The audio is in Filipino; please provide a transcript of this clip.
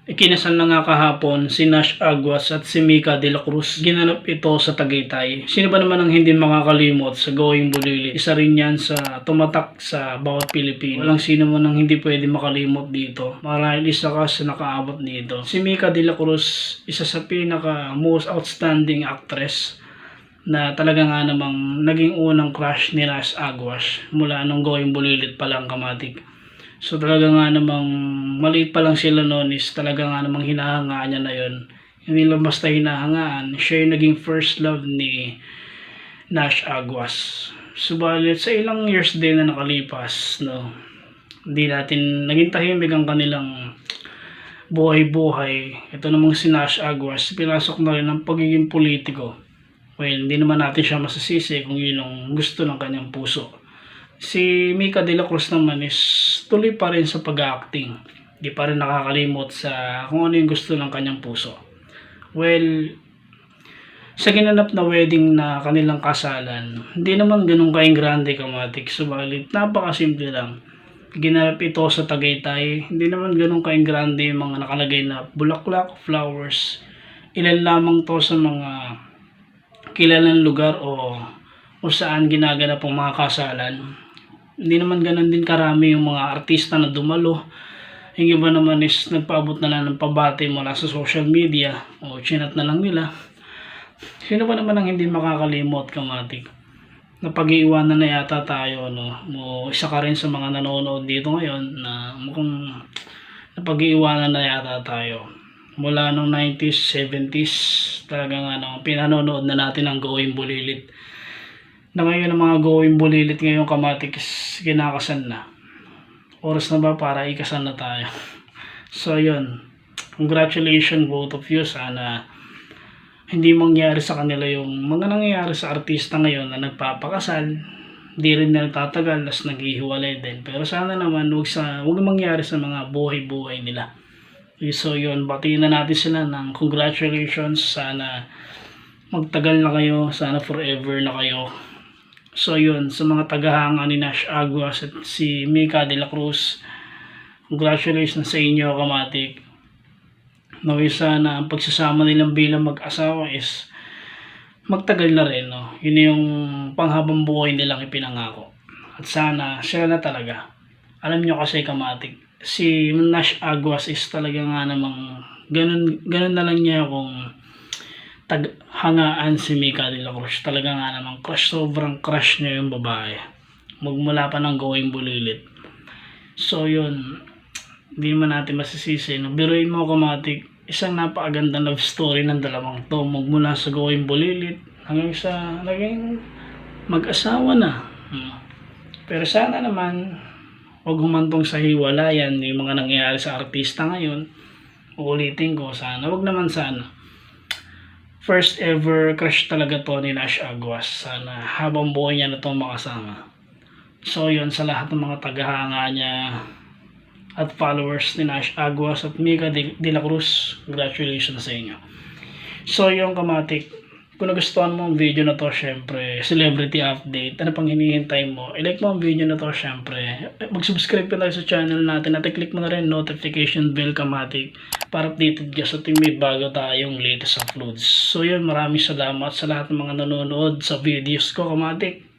Ikinasal na nga kahapon si Nash Aguas at si Mika de la Cruz. Ginanap ito sa Tagaytay. Sino ba naman ang hindi makakalimot sa Going Bulilit? Isa rin yan sa tumatak sa bawat Pilipino. Walang sino man ang hindi pwede makalimot dito. Marahil isa ka sa nakaabot dito. Si Mika de la Cruz, isa sa pinaka most outstanding actress na talaga nga namang naging unang crush ni Nash Aguas mula nung Going Bulilit pa lang, kamatik. So talaga nga namang maliit pa lang sila noon is talaga nga namang hinahangaan niya na yun. Hindi lang basta hinahangaan, siya yung naging first love ni Nash Aguas. Subalit sa ilang years din na nakalipas, no, hindi natin naging tahimik ang kanilang buhay-buhay. Ito namang si Nash Aguas, pinasok na rin ang pagiging politiko. Well, hindi naman natin siya masasisi kung yun ang gusto ng kanyang puso. Si Mika de la Cruz naman is tuloy pa rin sa pag-acting. Hindi pa rin nakakalimot sa kung ano yung gusto ng kanyang puso. Well, sa ginanap na wedding na kanilang kasalan, hindi naman ganun ka-grande, kamatik. Subalit, napakasimple lang. Ginanap ito sa Tagaytay. Hindi naman ganun ka-grande yung mga nakalagay na bulaklak, flowers. Ilan lamang to sa mga kilalang lugar o saan ginaganap ang mga kasalan. Hindi naman ganun din karami yung mga artista na dumalo. Yung iba naman is nagpaabot na lang ng pabati mula sa social media o chinat na lang nila. Sino ba naman ang hindi makakalimot, kamatik? Napag-iiwanan na yata tayo, no? O isa ka rin sa mga nanonood dito ngayon na mukhang napag-iiwanan na yata tayo. Mula nung 90s, 70s, talaga nga no, pinanonood na natin ang Going Bulilit. Na ngayon ang mga Going Bulilit ngayon, kamatik, kinakasan na. Oras na ba para ikasan na tayo? So yun, congratulations both of you. Sana hindi mangyari sa kanila yung mga nangyayari sa artista ngayon na nagpapakasal, di rin na nagtatagal, tas naghihiwalay din. Pero sana naman huwag mangyari sa mga buhay-buhay nila. So yun, batiin na natin sila ng congratulations. Sana magtagal na kayo, sana forever na kayo. So yun, sa mga tagahanga ni Nash Aguas at si Mika de la Cruz, congratulations sa inyo, kamatik. Naway sana ang pagsasama nilang bilang mag-asawa is magtagal na rin, no? Yun yung panghabang buhay nilang ipinangako. At sana sila na talaga. Alam nyo kasi, kamatik, si Nash Aguas is talaga nga namang ganun na lang niya kung hangaan si Mika de la Cruz. Talaga nga namang crush, sobrang crush niya yung babae magmula pa ng Going Bulilit. So yun, hindi naman natin masisisi, no? Biruin mo, kamatik, isang napakaganda love story ng dalawang to, magmula sa Going Bulilit hanggang sa naging mag-asawa na. Pero sana naman huwag humantong sa hiwalayan yung mga nangyayari sa artista ngayon. Uulitin ko, sana huwag naman. Sana first ever crush talaga to ni Nash Aguas. Sana habang buhay niya na itong makasama. So yun, sa lahat ng mga tagahanga niya at followers ni Nash Aguas at Mika de la Cruz, congratulations sa inyo. So yun, kamatik, kung nagustuhan mo ang video na to, syempre celebrity update, ano pang hinihintay mo? I-like mo ang video na to, syempre mag-subscribe ka tayo sa channel natin at i-click mo na rin notification bell, kamatik, para updated ka sa tuwing may bago tayong latest uploads. So yun, maraming salamat sa lahat ng mga nanonood sa videos ko, kamatik.